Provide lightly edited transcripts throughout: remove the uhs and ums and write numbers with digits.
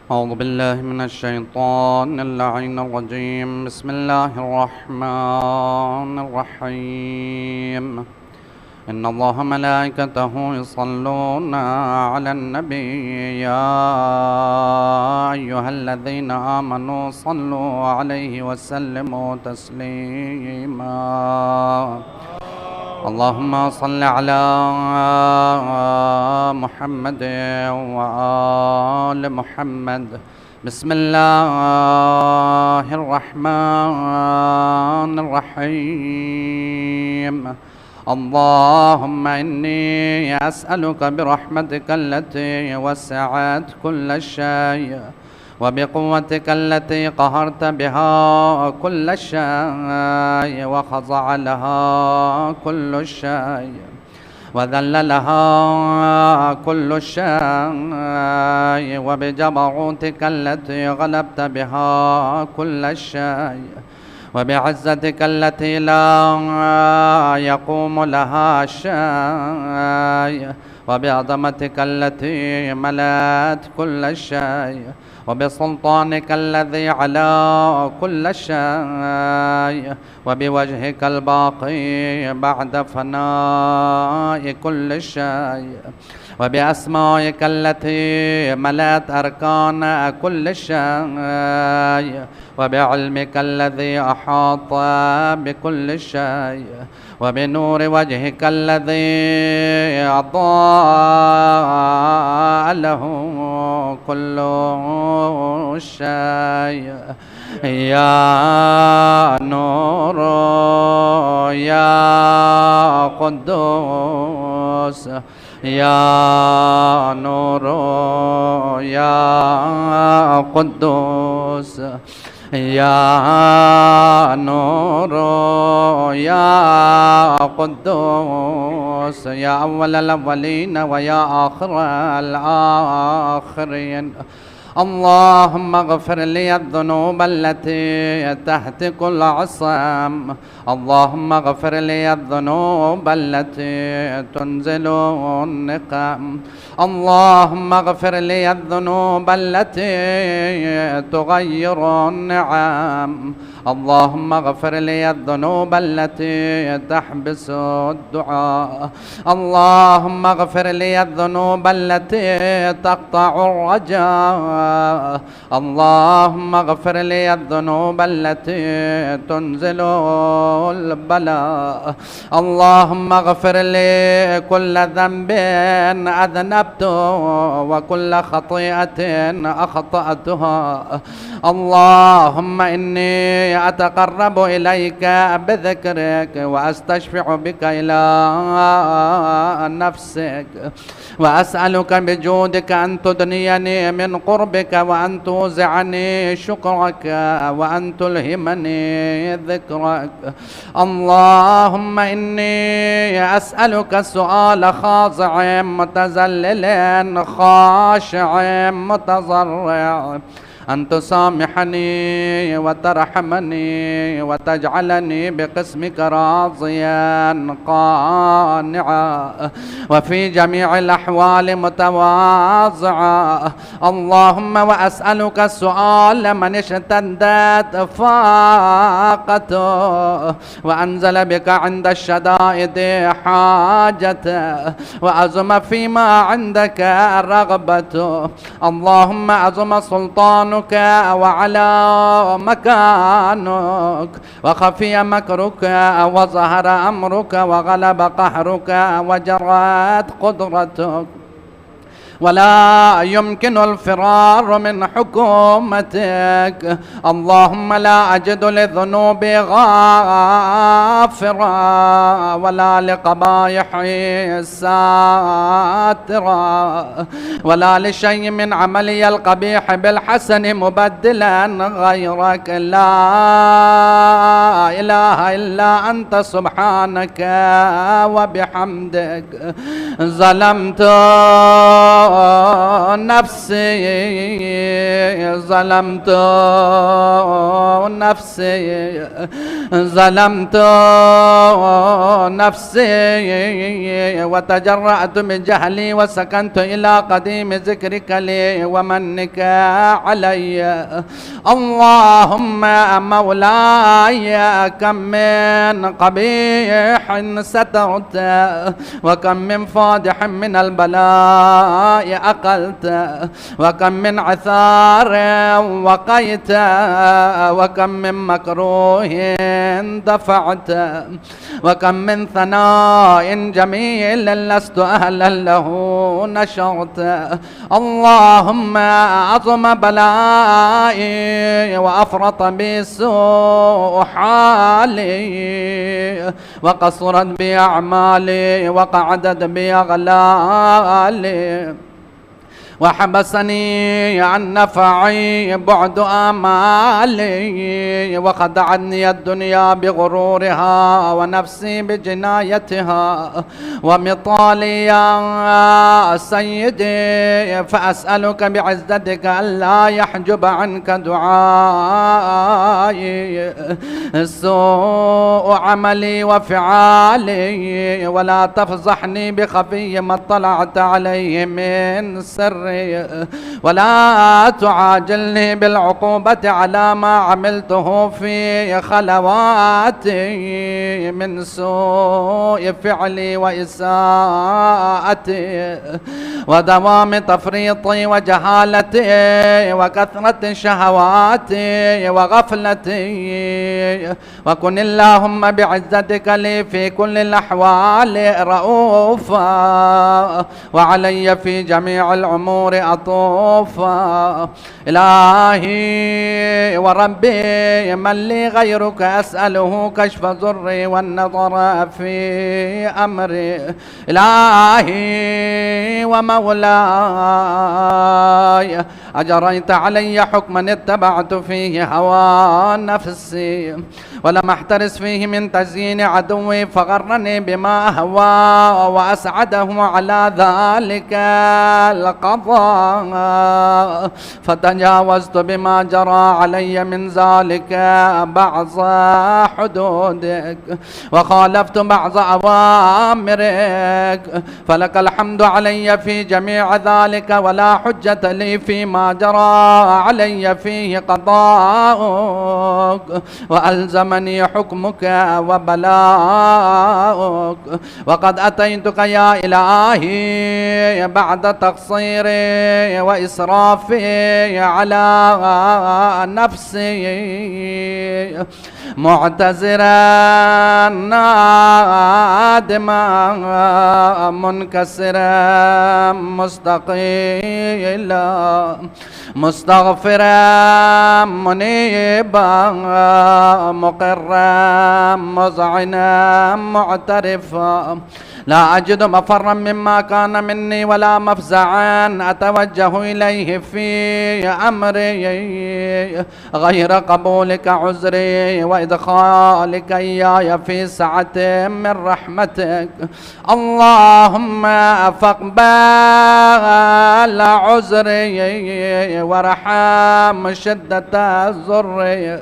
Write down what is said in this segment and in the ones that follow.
أعوذ بالله من الشيطان اللعين الرجيم. بسم الله الرحمن الرحيم. إن الله ملائكته يصلون على النبي يا أيها الذين آمنوا صلوا عليه وسلموا تسليما. اللهم صل على محمد وآل محمد. بسم الله الرحمن الرحيم. اللهم إني أسألك برحمتك التي وسعت كل شيء وبقوتك التي قهرت بها كل شيء وخضع لها كل شيء وذل لها كل شيء وبجبروتك التي غلبت بها كل شيء وبعزتك التي لا يقوم لها شيء وبعظمتك التي ملأت كل شيء وبسلطانك الذي على كل شيء وبوجهك الباقي بعد فناء كل شيء وبأسمائك التي ملأت أركان كل شيء وبعلمك الذي أحاط بكل شيء وبنور وجهك الذي أضاء له كل شيء. يا نور يا قدوس يا نور يا قدوس يا نور يا قدوس يا أول الأولين ويا آخر الآخرين. اللهم اغفر لي الذنوب التي تهتك العصام. اللهم اغفر لي الذنوب التي تنزل النقم. اللهم اغفر لي الذنوب التي تغير النعم. اللهم اغفر لي الذنوب التي تحبس الدعاء. اللهم اغفر لي الذنوب التي تقطع الرجاء. اللهم اغفر لي الذنوب التي تنزل البلاء. اللهم اغفر لي كل ذنب أذنبته وكل خطيئة أخطأتها. اللهم إني أتقرب إليك بذكرك وأستشفع بك إلى نفسك وأسألك بجودك أن تدنيني من قربك وأن توزعني شكرك وأن تلهمني ذكرك. اللهم إني أسألك سؤال خاضع متذلل خاشع متضرع أن تسامحني وترحمني وتجعلني بقسمك راضيا قانعا وفي جميع الأحوال متواضعا. اللهم وأسألك السؤال من اشتدت فاقته وأنزل بك عند الشدائد حاجته وأزم فيما عندك رغبته. اللهم أزم سلطانك وعلى مكانك وخفي مكرك وظهر أمرك وغلب قهرك وجرت قدرتك ولا يمكن الفرار من حكومتك. اللهم لا أجد لذنوبي غافرا ولا لقبائحي ساترا ولا لشيء من عملي القبيح بالحسن مبدلا غيرك. لا إله إلا أنت سبحانك وبحمدك ظلمت نفسي ظلمت نفسي ظلمت نفسي وتجرأت من جهلي وسكنت إلى قديم ذكرك لي ومنك علي. اللهم مولاي كم من قبيح سترت وكم من فادح من البلاء أقلت وكم من عثار وقيت وكم من مكروه دفعت وكم من ثناء جميل لست أهلا له نشرت. اللهم أعظم بلائي وأفرط بي سوء حالي وقصرت بي أعمالي وقعدت بي أغلالي وحبسني عن نفعي بعد آمالي وخدعني الدنيا بغرورها ونفسي بجنايتها ومطالي يا سيدي. فأسألك بعزتك ألا يحجب عنك دعائي سوء عملي وفعالي ولا تفضحني بخفي ما اطلعت عليه من سر ولا تعاجلني بالعقوبة على ما عملته في خلواتي من سوء فعلي وإساءتي ودوام تفريطي وجهالتي وكثرة شهواتي وغفلتي. وكن اللهم بعزتك لي في كل الأحوال رؤوفا وعلي في جميع الأمور أطوفا. إلهي وربي من لي غيرك أسأله كشف ضري والنظر في أمري. إلهي ومولاي أجريت علي حكما اتبعت فيه هوى نفسي ولم احترس فيه من تزيين عدوي فغرني بما أهوى وأسعده على ذلك القضاء فتجاوزت بما جرى علي من ذلك بعض حدودك وخالفت بعض أوامرك فلك الحمد علي في جميع ذلك ولا حجة لي فيما جرى علي فيه قضاؤك وألزمني حكمك وبلاؤك. وقد أتيتك يا إلهي بعد تقصيري وإسرافي على نفسي معتذرا نادما منكسرا مستقيلا مستغفرا منيبا مقرا مذعنا معترفا لا أجد مفرا مما كان مني ولا مفزعا أتوجه إليه في أمري غير قبولك عذري وإدخالك إياي في سعة من رحمتك. اللهم فاقبل عذري ورحم شدة ضري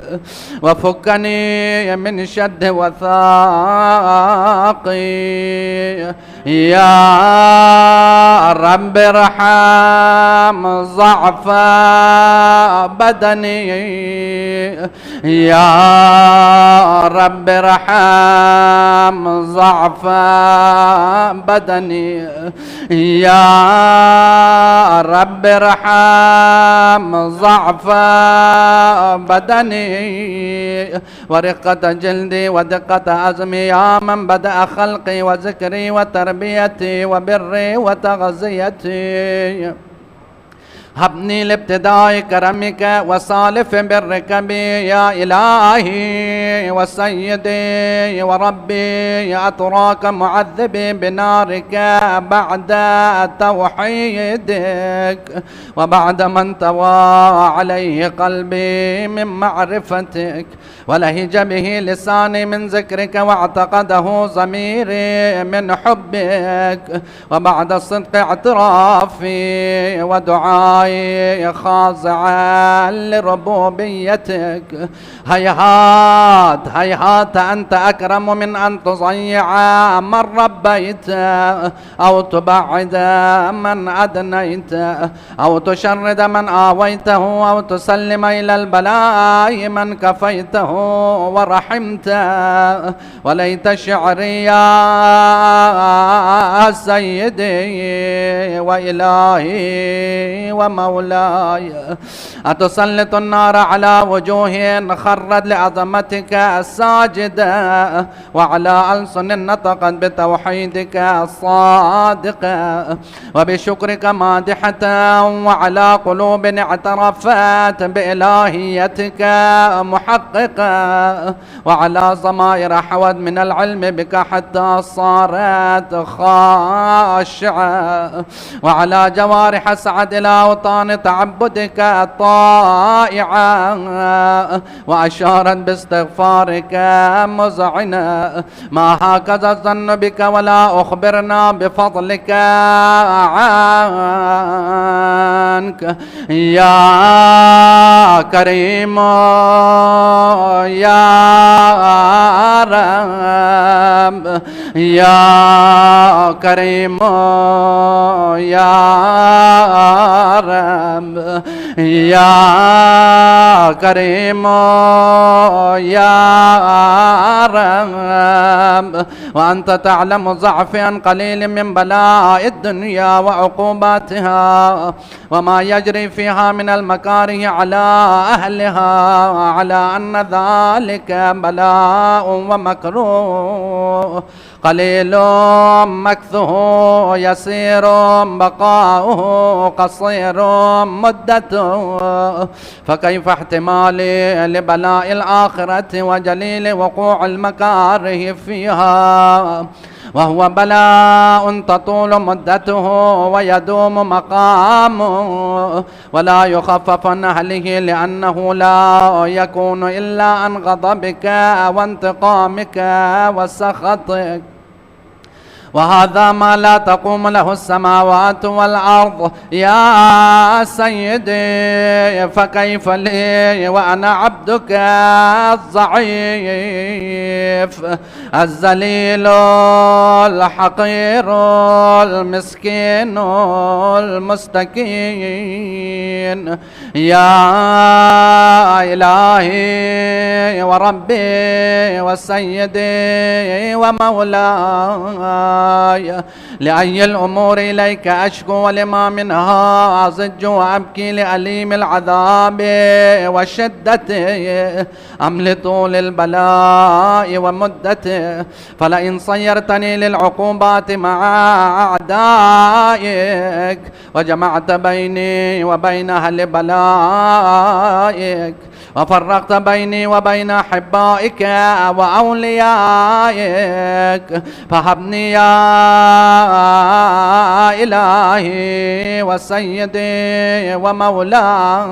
وفكني من شد وثاقي. يا رب ارحم ضعف بدني يا رب ارحم ضعف بدني يا رب ارحم ضعف بدني ورقة جلدي ودقة عزمي يا من بدأ خلقي وذكري وتربيتي وبري وتغذيتي. هبني لابتداء كرمك وسالف برك بي يا إلهي وسيدي وربي. أتراك معذبي بنارك بعد توحيدك وبعد ما انطوى عليه قلبي من معرفتك ولهج به لساني من ذكرك واعتقده ضميري من حبك وبعد الصدق اعترافي ودعائي خاضعا لربوبيتك. هيهات هيهات أنت أكرم من أن تضيع من ربيت أو تبعد من أدنيت أو تشرد من آويته أو تسلم إلى البلاء من كفيته ورحمت. وليت شعري يا سيدي وإلهي ومولاي أتسلط النار على وجوه خرت لعظمتك الساجدة وعلى ألسن نطقت بتوحيدك الصادقة وبشكرك مادحة وعلى قلوب اعترفت بإلهيتك محققة وعلى ضمائر حوت من العلم بك حتى صارت خاشعة وعلى جوارح سعد إلى أوطان تعبدك الطائعة وأشارت باستغفارك مذعنة. ما هكذا الظن بك ولا أخبرنا بفضلك عنك يا كريم يا رب يا كريم يا رب يا كريم يا رب. وأنت تعلم ضعفي عن قليل من بلاء الدنيا وعقوباتها وما يجري فيها من المكاره على أهلها على أن ذلك بلاء ومكروه قليل مكثه يسير بقاؤه قصير مدته. فكيف احتمالي لبلاء الآخرة وجليل وقوع المكاره فيها وهو بلاء تطول مدته ويدوم مقامه ولا يخفف عن أهله لأنه لا يكون إلا عن غضبك وانتقامك وسخطك. وهذا ما لا تقوم له السماوات والأرض يا سيدي. فكيف لي وأنا عبدك الضعيف الذليل الحقير المسكين المستكين يا إلهي وربي وسيدي ومولاي. لأي الأمور إليك أشكو ولما منها أزج وأبكي لأليم العذاب وشدته أم لطول البلاء ومدته. فلئن صيرتني للعقوبات مع أعدائك وجمعت بيني وبين أهل بلائك وفرقت بيني وبين أحبائك وأوليائك فهبني يا إلهي وسيدي ومولاي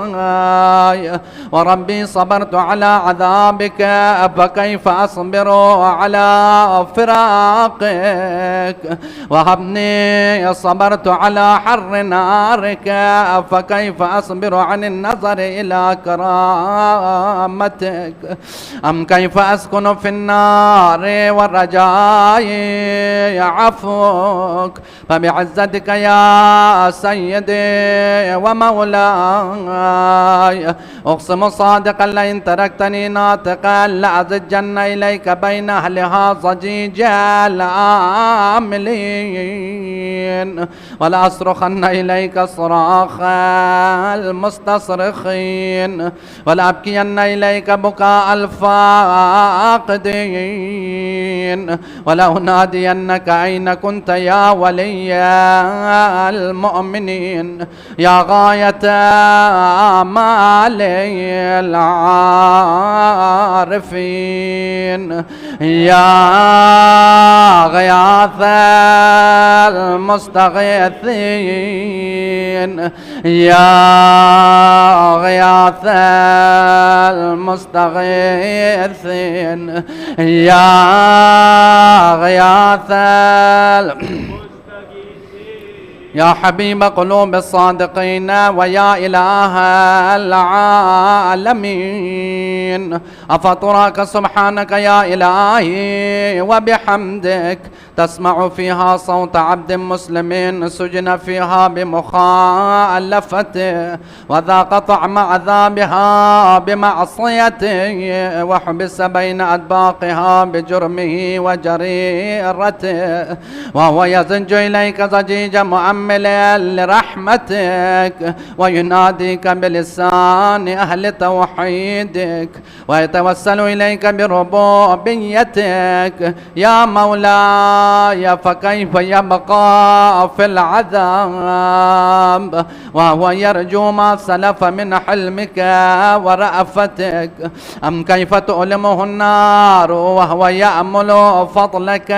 وربي. صبرت على عذابك فكيف أصبر على فراقك وهبني. صبرت على حر نارك فكيف أصبر عن النظر إلى كرامتك. أم كيف أسكن في النار والرجاء عفوك. فبعزتك يا سيدي ومولاي أقسم صادقا لئن تركتني ناطقا لأزجن إليك بين أهلها ضجيج العاملين. ولا أصرخن إليك صراخ المستصرخين ولا أبكين إليك بكاء الفاقدين ولا أنادينك أين كنت يا ولي المؤمنين يا غاية آمال العارفين يا غياث المستغيثين يا غياث المستغيثين يا غياث يا حبيب قلوب الصادقين ويا إله العالمين أفطراك سبحانك يا إلهي وبحمدك تسمع فيها صوت عبد مسلم سجن فيها بمخالفته وذاق طعم عذابها بمعصيته وحبس بين أدباقها بجرمه وجريرته وهو يزج إليك زجيج مؤمل لرحمتك ويناديك بلسان أهل توحيدك ويتوسل إليك بربوبيتك يا مولاي فكيف يبقى في العذاب وهو يرجو ما سلف من حلمك ورأفتك أم كيف تؤلمه النار وهو يأمل فضلك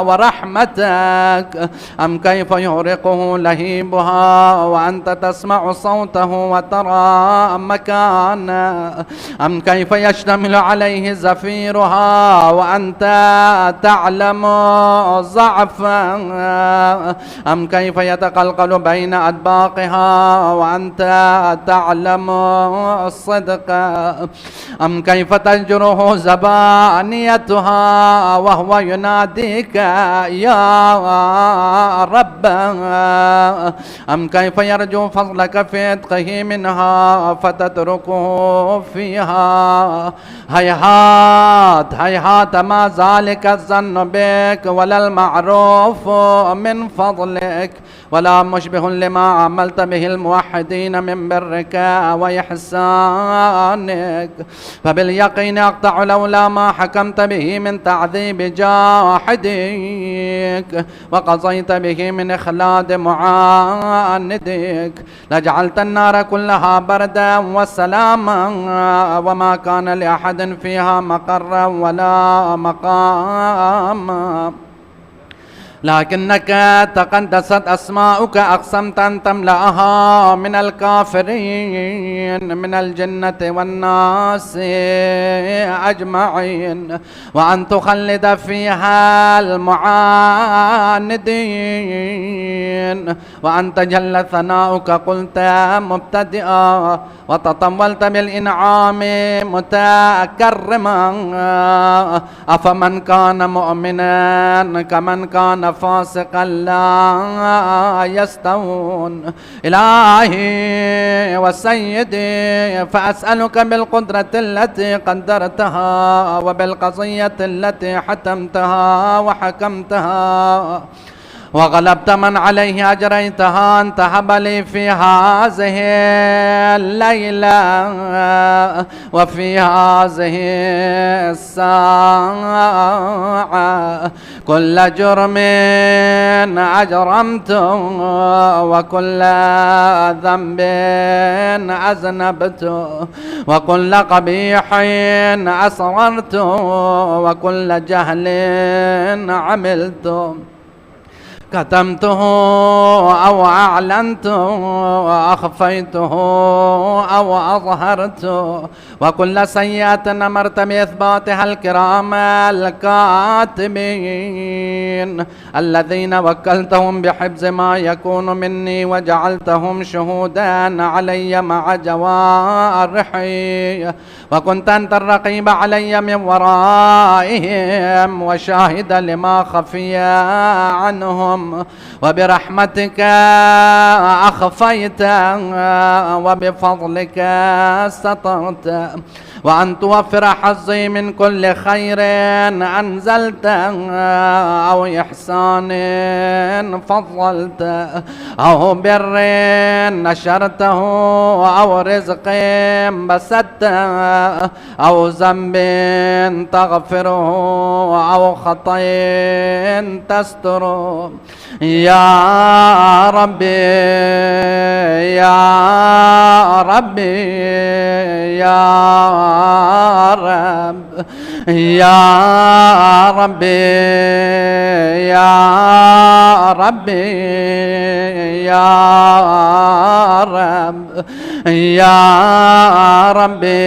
ورحمتك أم كيف يغرقه لهيبها وأنت تسمع صوته وترى مكانه أم كيف يشتمل عليه زفيرها وأنت تعلم ضعفا أم كيف يتقلقل بين أدباقها وأنت تعلم الصدق أم كيف تجره زبانيتها وهو يناديك يا رب أم كيف يرجو فضلك في عتقه منها فتتركه فيها هيهات هيهات ما ذلك الظن بك ولا المعروف من فضلك ولا مشبه لما عملت به الموحدين من برك وإحسانك فباليقين أقطع لولا ما حكمت به من تعذيب جاحديك وقضيت به من إخلاد معاندك لجعلت النار كلها بردا وسلاما وما كان لأحد فيها مقرا ولا مقاما لكنك تقدست أسماؤك أقسمت أن تملأها من الكافرين من الجنة والناس أجمعين وأن تخلد فيها المعاندين وأن تجل ثناؤك قلت مبتدئا وتطولت بالإنعام متكرما أفمن كان مؤمنا كمن كان فاسقا لا يستوون إلهي وسيدي فأسألك بالقدرة التي قدرتها وبالقضية التي حتمتها وحكمتها وغلبت من عليه أجريتها أن تهب لي في هذه الليلة وفي هذه الساعة كل جرم أجرمته وكل ذنب أذنبته وكل قبيح أسررته وكل جهل عملته كتمته أو أعلنته وأخفيته أو أظهرته وكل سيئة أمرت بإثباتها الكرام الكاتبين الذين وكلتهم بحفظ ما يكون مني وجعلتهم شهودا علي مع جوارحي وكنت أنت الرقيب علي من ورائهم وشاهدا لما خفي عنهم وبرحمتك أخفيت وبفضلك سترت وأن توفر حظي من كل خير أنزلته أو إحسان فضلته أو بر نشرته أو رزق بسطته أو ذنب تغفره أو خطأ تستره يا ربي يا ربي يا رب يا ربي يا ربي يا رب يا ربي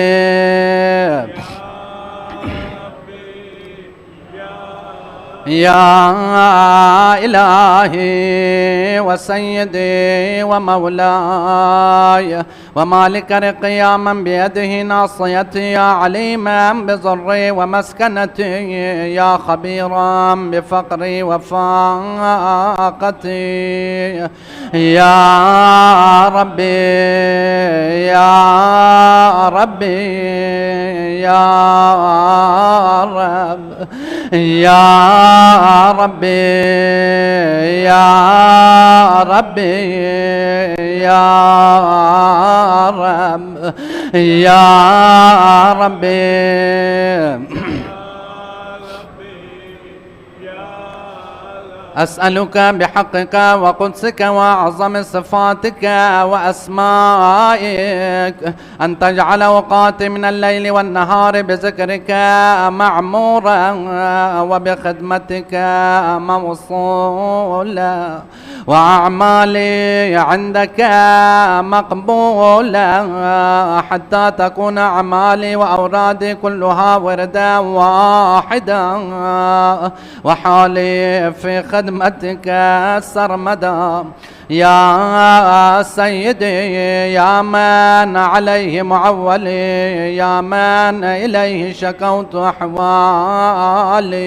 يا إلهي وسيدي ومولاي ومالك رقيا من بيده ناصيتي يا عليما بضري ومسكنتي يا خبيرا بفقري وفاقتي يا ربي يا ربي يا رب يا ربي يا ربي يا رب يا ربي أسألك بحقك وقدسك وأعظم صفاتك وأسمائك أن تجعل أوقاتي من الليل والنهار بذكرك معمورا وبخدمتك موصولا وأعمالي عندك مقبولة حتى تكون أعمالي وأورادي كلها وردا واحدا وحالي في خدمتك سرمدا يا سيدي يا من عليه معولي يا من إليه شكوت أحوالي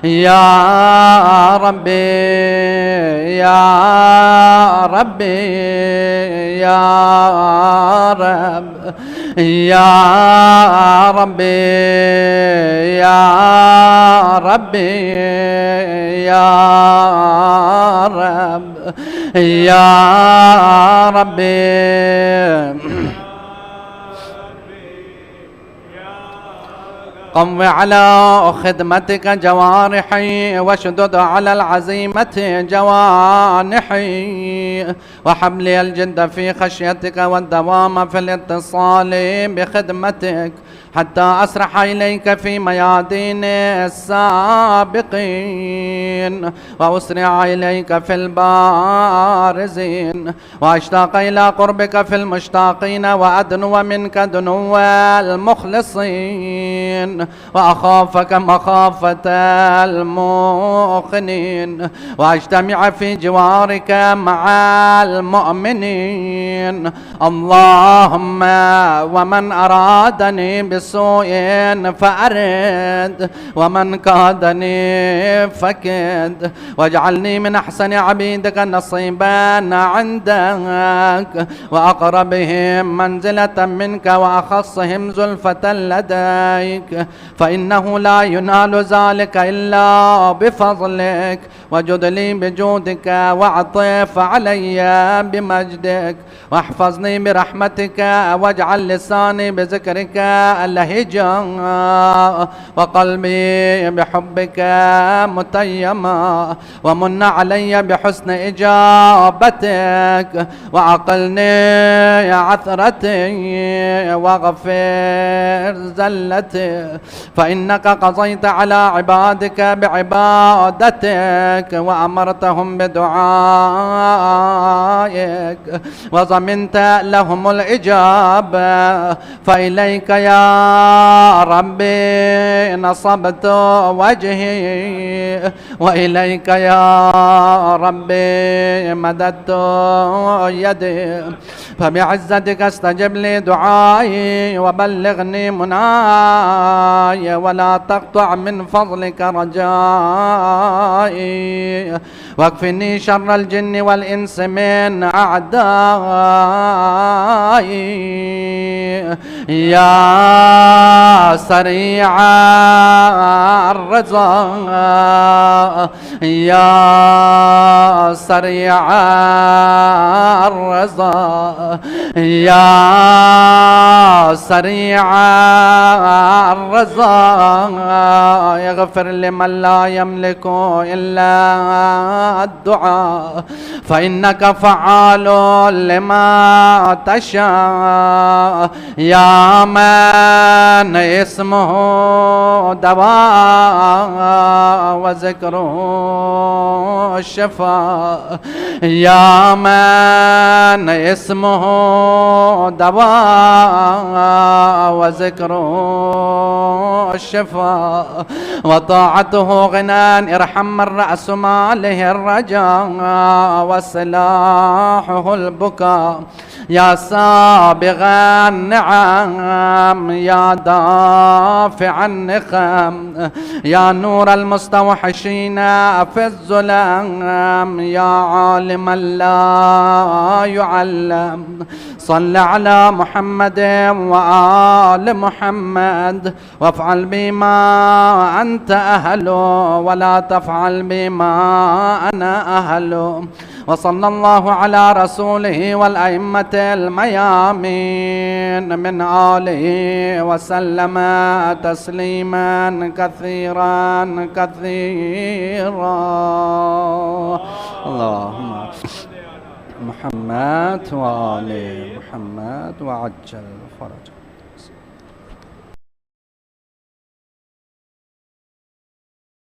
يا ربي يا ربي يا رب يا ربي يا ربي يا رب يا ربي قم على خدمتك جوارحي واشدد على العزيمة جوانحي وحملي الجد في خشيتك والدوام في الاتصال بخدمتك حتى أسرح إليك في ميادين السابقين وأسرع إليك في البارزين وأشتاق إلى قربك في المشتاقين وأدنو منك دنو المخلصين وأخافك مخافة الموقنين وأجتمع في جوارك مع المؤمنين اللهم ومن أرادني بسوء فأرد ومن كادني فكد واجعلني من أحسن عبيدك نصيبا عندك وأقربهم منزلة منك وأخصهم زلفة لديك فإنه لا ينال ذلك إلا بفضلك وجد لي بجودك واعطف علي بمجدك واحفظني برحمتك واجعل لساني بذكرك لهجا وقلبي بحبك متيما ومن علي بحسن إجابتك وعقلني عثرتي واغفر زلتي فإنك قضيت على عبادك بعبادتك وأمرتهم بدعائك وضمنت لهم الإجابة فإليك يا ربي نصبت وجهي وإليك يا ربي مددت يدي فبعزتك استجب لي دعائي وبلغني مناي ولا تقطع من فضلك رجائي واكفني شر الجن والإنس من أعدائي يا سريع الرضا يا سريع الرضا يا سريع الرضا يغفر لمن لا يملك إلا الدعاء فإنك فعال لما تشاء يا من اسمه دواء وذكره الشفاء يا من اسمه دواء وذكره الشفاء وطاعته غنى ارحم من رأس ماله الرجاء وسلاحه البكاء يا سابغ النعم يا دافع النقم يا نور المستوحشين في الظلام يا عالما لا يعلم صل على محمد وآل محمد وافعل بما أنت أهل ولا تفعل بما أنا أهل وصلى الله على رسوله والأئمة الميامين من آله وسلم تسليما كثيرا كثيرا اللهم محمد وآل محمد وعجل فرجه.